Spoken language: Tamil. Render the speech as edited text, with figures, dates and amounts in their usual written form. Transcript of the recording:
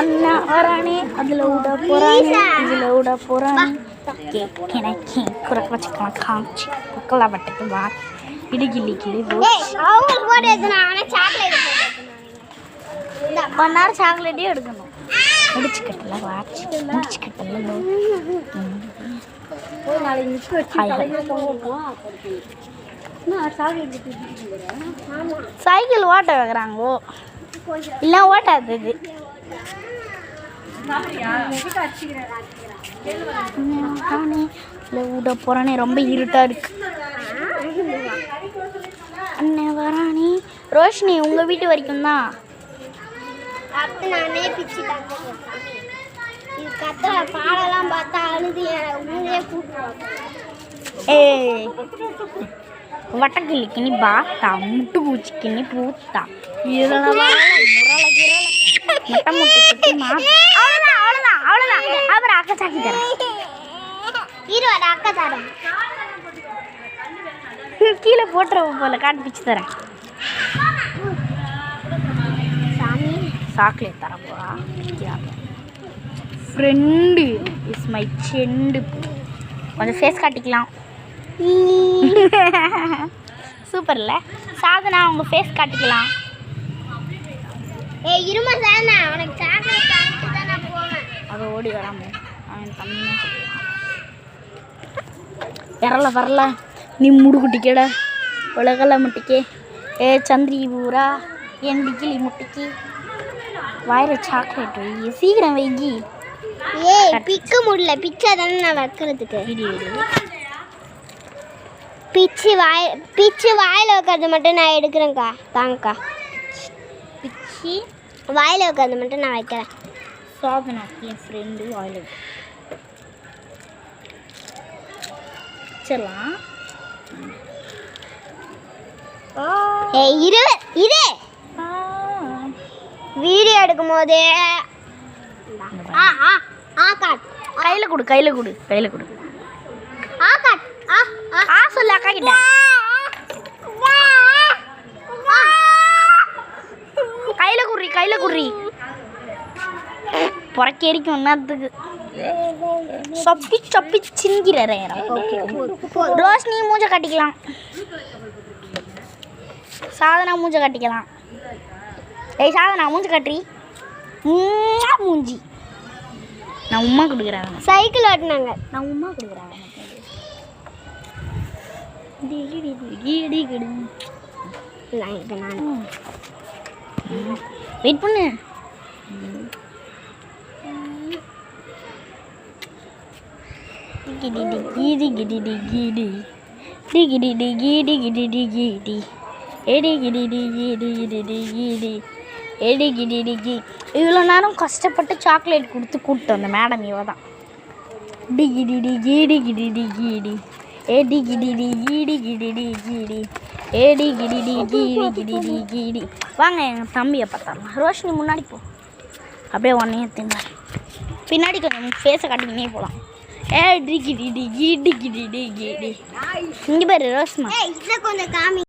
அண்ணா வரானே அதில் விட போகிறானே இதில் விட போகிறானே கிணக்கி குறைக்க வச்சுக்கலாம் காமிச்சு குக்கெல்லாம் பட்டுட்டு வா இடுகிள்ளி கிளி ஒன் நேரம் சாக்லேட்டே எடுக்கணும் முடிச்சுக்கிட்டல வாட்ச் முடிச்சுக்கிட்டல சைக்கிள் ஓட்ட வைக்கிறாங்கோ இல்லை ஓட்டாது இது விட போறானே ரொம்ப இருட்டா இருக்கு அண்ணன் வரானே ரோஷினி உங்க வீட்டு வரைக்கும் தான் நானே பிச்சு இது கத்துற பாடலாம் பார்த்தா அழுது ஊரே கூட்டுவாங்க வட்டக்கிளிக்கினி பாத்தா முட்டு பூச்சிக்கினி பூத்தா முட்டை முட்டை அவ்வளோதான் அவ்வளோதான் அவ்வளோதான் அப்புறம் அக்கா சாக்கி தரேன் இருவாடா அக்கா தரேன் கீழே போட்டுறவ போல காட்டு பிச்சு தரேன் சாமி சாக்லேட் தர போறா ஃப்ரெண்டு இஸ் மை செண்டு கொஞ்சம் ஃபேஸ் காட்டிக்கலாம் சூப்பர்ல சாதனா அவங்க ஃபேஸ் காட்டிக்கலாம் ஏய் இருமா சாதனா உனக்கு சாக்லேட் காட்டிட்டு தான் நான் போவேன் அதை ஓடி வராம அவன் தண்ணி வரல வரல நீ முடுகுட்டிக்கட உலகல முட்டிக்கே ஏ சந்திரி பூரா என் டிக்கிலி முட்டிக்கு வாயில சாக்லேட் வை சீக்கிரம் வைகி ஏய் பிக்க முடியல பிச்சை தானே நான் வைக்கிறதுக்கு பிச்சு வாயில் வைக்கிறது மட்டும் நான் எடுக்கிறேங்க்கா தாங்கக்கா பிச்சி வாயில் வைக்கிறது மட்டும் நான் வைக்கிறேன் சாதனா என் ஃப்ரெண்டு வாயில் வச்சிடலாம் ஏய் இரு வீடியோ எடுக்கும் போதே கையில் கொடு கையில் கொடு கையில் கொடு சொல்லு அக்கா கிட்ட கையில் குர்றி புறக்கேறிக்கும் என்னத்துக்கு சொப்பி சொப்பி சிங்கிறேன் ரோஷினி மூஞ்ச கட்டிக்கலாம் சாதனா மூஞ்ச கட்டிக்கலாம் ஏய் சாதனா மூஞ்ச கட்டுறி மூஞ்சி நான் உமா கொடுக்குறேன் சைக்கிள் ஓட்டினாங்க நான் உமா கொடுக்குறேன் வெயிட் பண்ணு இவ்வளோ நேரம் கஷ்டப்பட்டு சாக்லேட் கொடுத்து கூப்பிட்டு வந்த மேடம் இவ தான் டிகிடி கீடி கிடி கீடி ஏடி கிடி கீடி கிடி கீடி ஏடி கிடி கீடி கிடி கீடி வாங்க எங்கள் தம்பியை பார்த்தாலும் ரோஷினி முன்னாடி போ அப்படியே உடனே தின்னாரு பின்னாடி கொஞ்சம் ஃபேஸை காட்டிக்கினே போகலாம் ஏடி கிடி கீடி கிடி கீடி இங்கே பேர் ரோஷ்மா கொஞ்சம் காமி